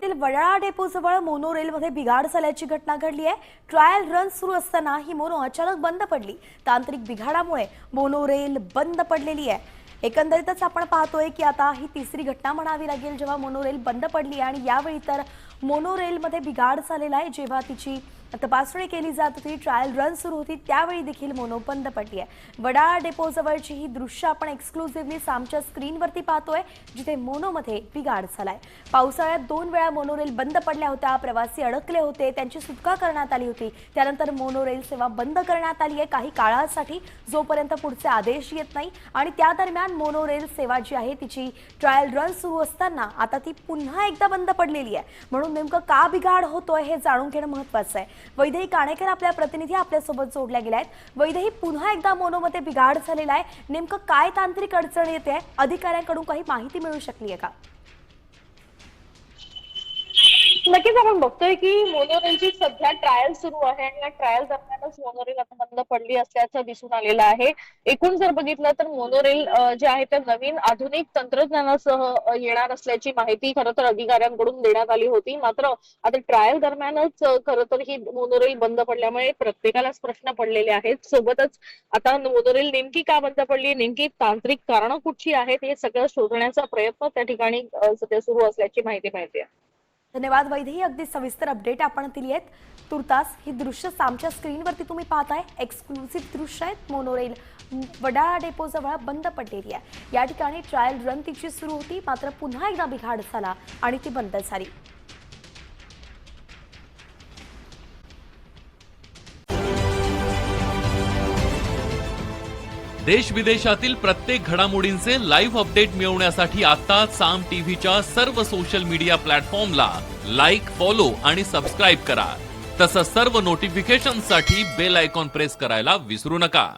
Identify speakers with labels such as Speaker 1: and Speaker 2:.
Speaker 1: मुंबईतील वडाळा डेपोजवळ मोनोरेलमध्ये बिघाड झाल्याची घटना घडली आहे। ट्रायल रन सुरू असताना ही मोनो अचानक बंद पडली। तांत्रिक बिघाडामुळे मोनोरेल बंद पडलेली आहे। एकंदरीतच आपण पाहतोय की आता ही तिसरी घटना म्हणावी लागेल जेव्हा मोनोरेल बंद पडली आणि यावेळी तर मोनोरेलमध्ये बिघाड झालेला आहे। जेव्हा तिची तपासणी केली जात होती, ट्रायल रन सुरू होती, त्यावेळी देखील मोनो बंद पडली आहे। वडाळा डेपोजवळची ही दृश्य आपण एक्सक्लुझिव्हली सामच्या स्क्रीनवरती पाहतोय, जिथे मोनोमध्ये बिघाड झालाय। पावसाळ्यात 2 वेळा मोनोरेल बंद पडल्या होत्या, प्रवासी अडकले होते, त्यांची सुटका करण्यात आली होती। त्यानंतर मोनोरेल सेवा बंद करण्यात आली आहे काही काळासाठी, जोपर्यंत पुढचे आदेश येत नाही। आणि त्या दरम्यान मोनोरेल सेवा जी आहे तिची ट्रायल रन सुरू असताना आता ती पुन्हा एकदा बंद पडलेली आहे। म्हणून नेमकं का बिघाड होतोय हे जाणून घेणं महत्त्वाचं आहे। वैदेही काणेकर आपल्या प्रतिनिधी आपल्यासोबत जोडल्या गेल्या आहेत। वैदेही, पुन्हा एकदा मोनोमध्ये बिघाड झालेला आहे, नेमकं काय तांत्रिक अडचण येते? अधिकाऱ्यांकडून काही माहिती मिळू शकली आहे का?
Speaker 2: नक्कीच आपण बघतोय की मोनोरेलची सध्या ट्रायल सुरू आहे आणि या ट्रायल दरम्यानच मोनोरेल आता बंद पडली असल्याचं दिसून आलेलं आहे। एकूण जर बघितलं तर मोनोरेल जे आहे ते नवीन आधुनिक तंत्रज्ञानासह येणार असल्याची माहिती खरं तर अधिकाऱ्यांकडून देण्यात आली होती। मात्र आता ट्रायल दरम्यानच खरं तर ही मोनोरेल बंद पडल्यामुळे प्रत्येकालाच प्रश्न पडलेले आहेत। सोबतच आता मोनोरेल नेमकी का बंद पडली, नेमकी तांत्रिक कारणं कुठची आहेत, हे सगळं शोधण्याचा प्रयत्न त्या ठिकाणी सध्या सुरू असल्याची माहिती मिळते।
Speaker 1: धन्यवाद वैदेही, अगदी सविस्तर अपडेट आपण दिली आहेत। तुर्तास ही दृश्य सामच्या स्क्रीनवरती तुम्ही पाहताय, एक्सक्लुझिव्ह दृश्य आहेत। मोनोरेल वडाळा डेपोजवळ बंद पडलेली आहे। या ठिकाणी ट्रायल रन तिची सुरू होती, मात्र पुन्हा एकदा बिघाड झाला आणि ती बंद झाली।
Speaker 3: देश विदेशातील प्रत्येक घडामोडींचे लाईव्ह अपडेट मिळवण्यासाठी आता साम टीव्हीच्या सर्व सोशल मीडिया प्लॅटफॉर्मला लाईक, फॉलो आणि सबस्क्राईब करा। तसंच सर्व नोटिफिकेशनसाठी बेल आयकॉन प्रेस करायला विसरू नका।